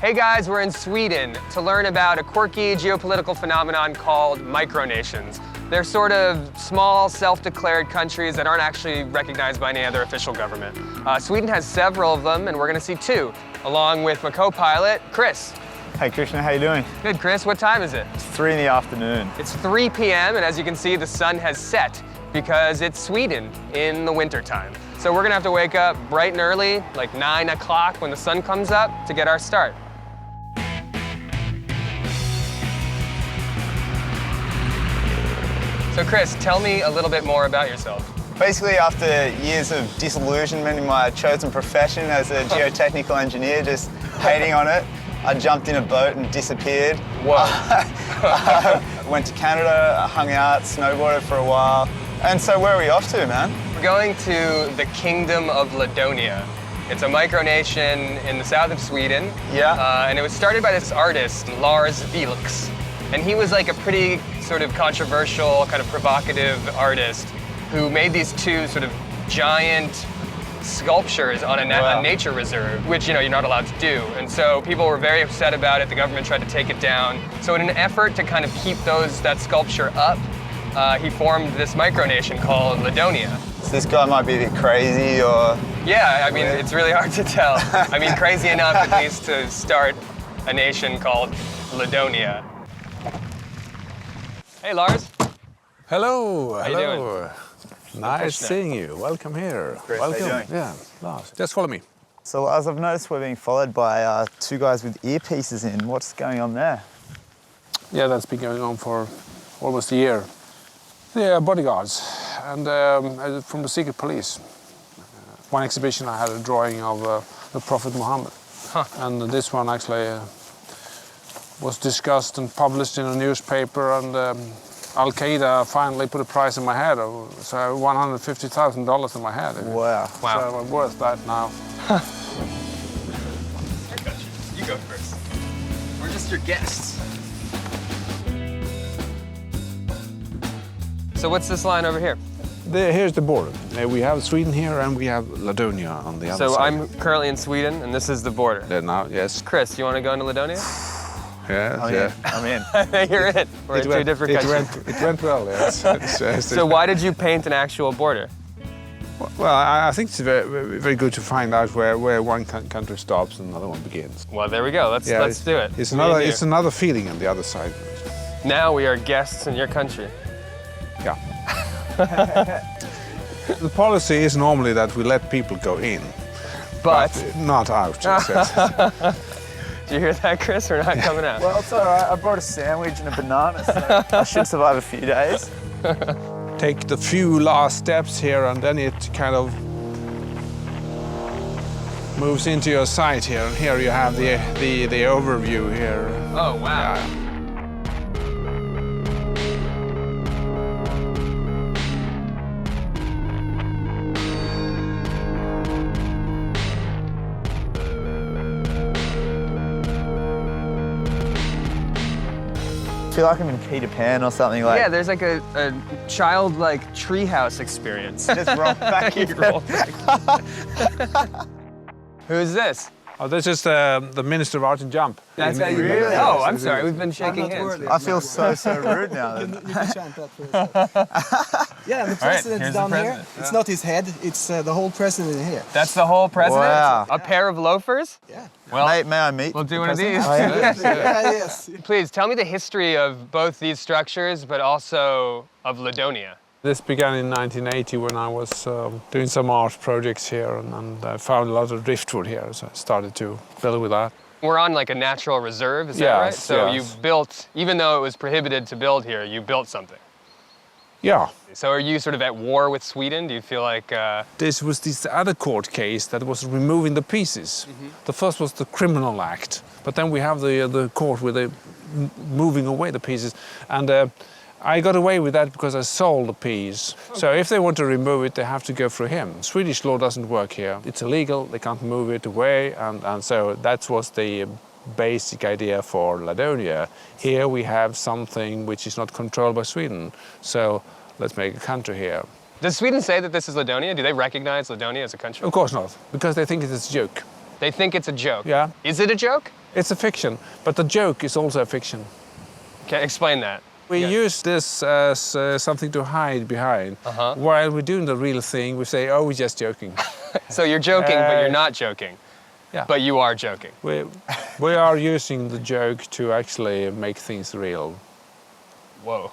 Hey guys, we're in Sweden to learn about a quirky geopolitical phenomenon called micronations. They're sort of small, self-declared countries that aren't actually recognized by any other official government. Sweden has several of them, and we're gonna see two, along with my co-pilot, Chris. Hey Krishna, how you doing? Good, Chris. What time is it? It's 3 in the afternoon. It's 3 p.m., and as you can see, the sun has set because it's Sweden in the wintertime. So we're gonna have to wake up bright and early, like 9 o'clock when the sun comes up, to get our start. So Chris, tell me a little bit more about yourself. Basically, after years of disillusionment in my chosen profession as a geotechnical engineer, just hating on it, I jumped in a boat and disappeared. Whoa. Went to Canada, hung out, snowboarded for a while. And so where are we off to, man? We're going to the Kingdom of Ladonia. It's a micronation in the south of Sweden. Yeah. And it was started by this artist, LARS, VILKS. And he was like a pretty sort of controversial, kind of provocative artist who made these two sort of giant sculptures on a nature reserve, which, you know, you're not allowed to do. And so people were very upset about it. The government tried to take it down. So in an effort to kind of keep that sculpture up, he formed this micronation called Ladonia. So this guy might be a bit crazy or... Yeah, I mean, it's really hard to tell. I mean, crazy enough at least to start a nation called Ladonia. Hey, Lars. Hello. How you doing? Nice seeing you. Welcome here. Chris, welcome. how you doing? Yeah, Lars. Just follow me. So as I've noticed, we're being followed by two guys with earpieces in. What's going on there? Yeah, that's been going on for almost a year. They're bodyguards and from the secret police. One exhibition I had a drawing of the Prophet Muhammad. And this one actually was discussed and published in a newspaper, and Al-Qaeda finally put a price on my head, so $150,000 on my head. Wow. So I'm worth that now. You go first. We're just your guests. So what's this line over here? Here's the border. We have Sweden here and we have Ladonia on the other So side. I'm currently in Sweden, and this is the border. There now, yes. Chris, you want to go into Ladonia? Yeah. I'm in. You're in. We're in two different countries. It went well, yes. So why did you paint an actual border? Well, I think it's very, very good to find out where one country stops and another one begins. Well, there we go. Let's do it. It's another feeling on the other side. Now we are guests in your country. Yeah. The policy is normally that we let people go in, But not out. did you hear that, Chris? We're not coming out. Well, it's all right. I brought a sandwich and a banana, so I should survive a few days. Take the few last steps here, and then it kind of moves into your sight here. And here you have the overview here. Oh, wow. Yeah. I feel like I'm in Peter Pan or something like. Yeah, there's like a childlike treehouse experience. Just roll back in. Who is this? Oh, this is the Minister of Art and Jump. That's how you Really? Oh, I'm sorry. We've been shaking hands. I feel so rude now. You can chant that for us. Yeah, the president's here's the down president. here. It's not his head, it's the whole president here. That's the whole president? Wow. A pair of loafers? Yeah. Well, May I meet? we'll do the one of these. president? Yes. Please tell me the history of both these structures, but also of Ladonia. This began in 1980 when I was doing some art projects here, and I found a lot of driftwood here, so I started to build with that. We're on like a natural reserve, is that Yes, right? So yes. you built, even though it was prohibited to build here, you built something. Yeah. So are you sort of at war with Sweden? Do you feel like... This was this other court case that was removing the pieces. The first was the Criminal Act, but then we have the court with the moving away the pieces. And I got away with that because I sold the piece. So if they want to remove it, they have to go through him. Swedish law doesn't work here. It's illegal, they can't move it away, and so that was the basic idea for Ladonia. Here we have something which is not controlled by Sweden, so let's make a country here. Does Sweden say that this is Ladonia? Do they recognize Ladonia as a country? Of course not, because they think it's a joke. They think it's a joke. Yeah. Is it a joke? It's a fiction, but the joke is also a fiction. Okay, explain that. We use this as something to hide behind. While we're doing the real thing, we say, oh, we're just joking. So you're joking, but you're not joking. Yeah. But you are joking. We are using the joke to actually make things real. Whoa.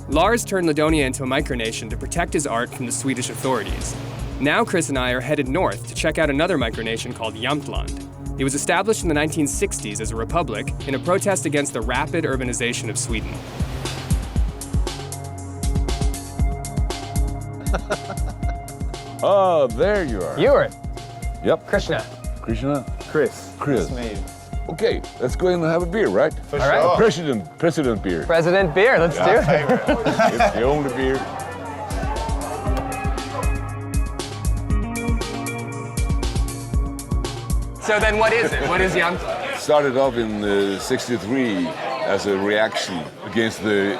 Lars turned Ladonia into a micronation to protect his art from the Swedish authorities. Now Chris and I are headed north to check out another micronation called JÄMTLAND. It was established in the 1960s as a republic in a protest against the rapid urbanization of Sweden. Oh, there you are. EWERT. Yep. Krishna. Krishna. Chris. Chris. Nice to meet you. Okay, let's go in and have a beer, right? For All right. sure. President beer. President beer, let's do it. Favorite. It's the only beer. So then what is it? What is JÄMTLAND? Started off in '63 as a reaction against the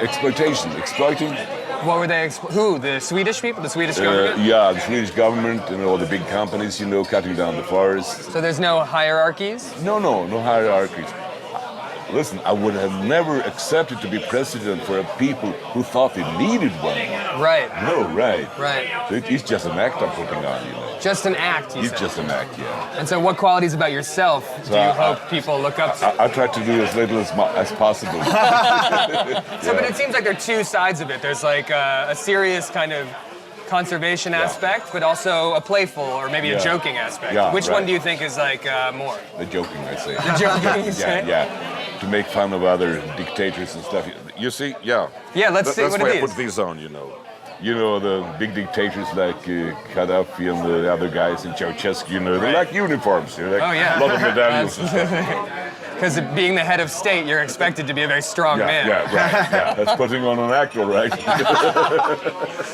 exploiting. What were they, who? The Swedish people? The Swedish government? Yeah, the Swedish government and all the big companies, you know, cutting down the forests. So there's no hierarchies? No hierarchies. Listen, I would have never accepted to be president for a people who thought they needed one. Right. No, right. Right. It's just an act I'm putting on, you know. Just an act, you It's said. just an act, yeah. And so what qualities about yourself do you hope people look up to? I try to do as little as possible. So, but it seems like there are two sides of it. There's like a serious kind of conservation aspect, but also a playful or maybe a joking aspect. Yeah, Which one right. do you think is like more? The joking, I say. The joking, you say? Yeah. To make fun of other dictators and stuff. You see, yeah. Yeah, let's see That's what why it I is. put these on, you know. You know, the big dictators like Gaddafi and the other guys in Ceausescu, you know, they like uniforms. They like Oh, yeah. a lot of medallions and stuff. Because being the head of state, you're expected to be a very strong man. Yeah, right. Yeah. That's putting on an act, all right.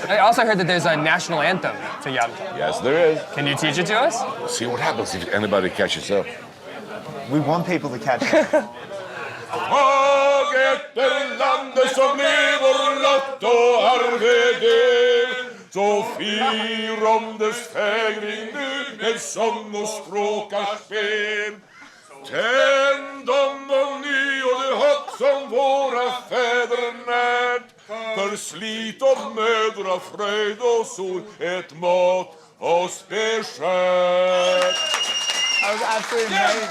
I also heard that there's a national anthem to JÄMTLAND. Yes, there is. Can you teach it to us? See what happens if anybody catches up. We want people to catch up. Landet som lever lott och arbete, så fir om dess fägring nu med sång och stråkarspel. Tänd om och ny och det hopp som våra fäder närt, för slit och mödra, fröjd och sol, ett mått oss beskärt. That was absolutely amazing.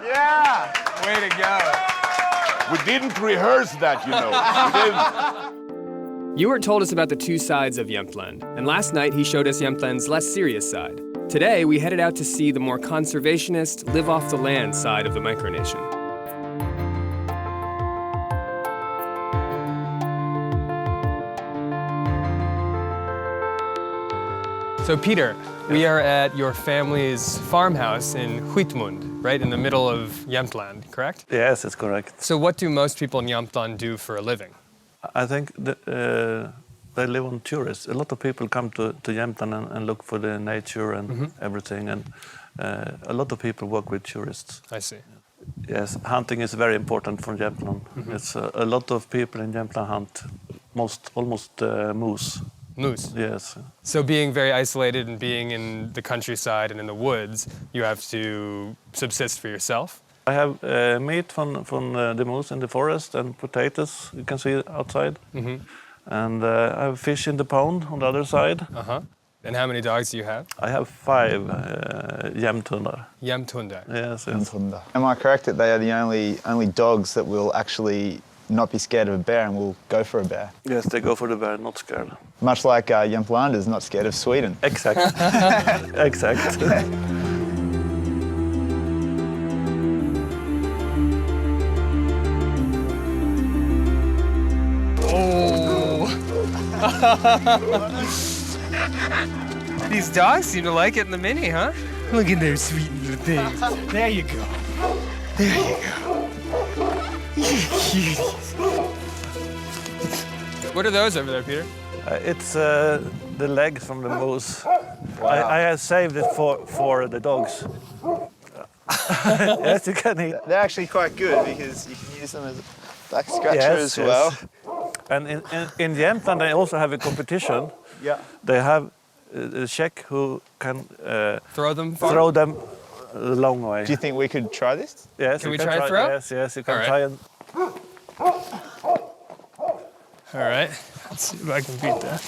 Yeah! Way to go. We didn't rehearse that, you know. We didn't. EWERT told us about the two sides of JÄMTLAND, and last night he showed us JÄMTLAND's less serious side. Today, we headed out to see the more conservationist, live-off-the-land side of the micronation. So Peter, we are at your family's farmhouse in Huitmund, right in the middle of JÄMTLAND, correct? Yes, it's correct. So what do most people in JÄMTLAND do for a living? I think they live on tourists. A lot of people come to JÄMTLAND and look for the nature and everything, and a lot of people work with tourists. I see. Yes, hunting is very important for JÄMTLAND. It's a lot of people in JÄMTLAND hunt almost moose. Moose. Yes. So being very isolated and being in the countryside and in the woods, you have to subsist for yourself? I have meat from the moose in the forest and potatoes you can see outside. And I have fish in the pond on the other side. And how many dogs do you have? I have 5 JÄMTLAND. JÄMTLAND. Yes. Am I correct that they are the only dogs that will actually not be scared of a bear and will go for a bear? Yes, they go for the bear, not scared. Much like JÄMTLAND is not scared of Sweden. Exact. Exact. These dogs seem to like it in the Mini, huh? Look at their sweet little things. There you go. There you go. Cuties. What are those over there, Peter? It's the legs from the moose. I have saved it for the dogs. Yes, you can eat. They're actually quite good because you can use them as a back scratcher Yes, as well. And in Jämtland, they also have a competition. Yeah. They have a Czech who can Throw them far? throw them a long way. Do you think we could try this? Yes, Can you we try and throw? Yes, yes, you can All right. try and. All right. Let's see if I can beat that.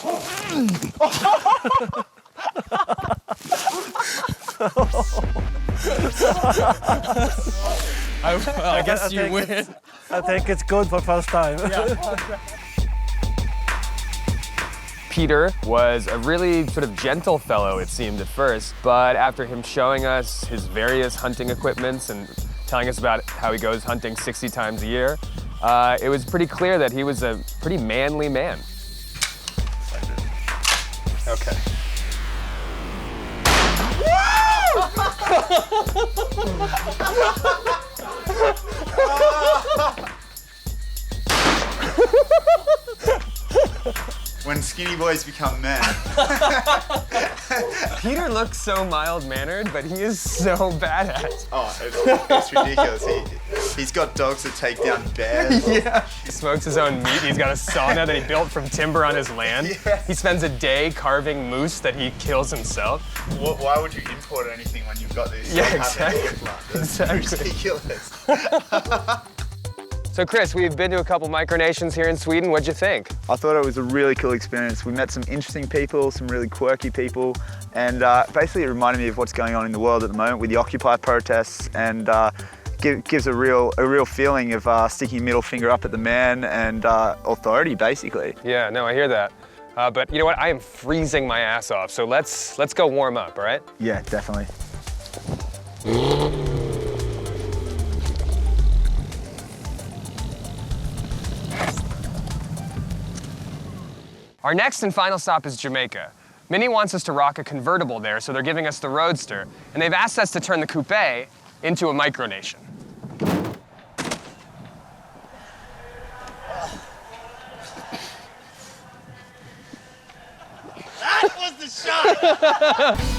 I guess you win. I think it's good for first time. Peter was a really sort of gentle fellow, it seemed at first, but after him showing us his various hunting equipments and telling us about how he goes hunting 60 times a year, it was pretty clear that he was a pretty manly man. Okay. When skinny boys become men. Peter looks so mild-mannered, but he is so badass. Oh, it's ridiculous. He's got dogs that take down bears. Yeah. He smokes his own meat. He's got a sauna that he built from timber on his land. Yes. He spends a day carving moose that he kills himself. Why would you import anything when you've got this? Yeah, exactly. That's ridiculous. So Chris, we've been to a couple Micronations here in Sweden. What'd you think? I thought it was a really cool experience. We met some interesting people, some really quirky people, and basically it reminded me of what's going on in the world at the moment with the Occupy protests, and gives a real feeling of sticking middle finger up at the man and authority, basically. Yeah, no, I hear that. But you know what? I am freezing my ass off, so let's go warm up, all right? Yeah, definitely. Our next and final stop is Jamaica. Minnie wants us to rock a convertible there, so they're giving us the Roadster, and they've asked us to turn the coupe into a Micronation. That was the shot!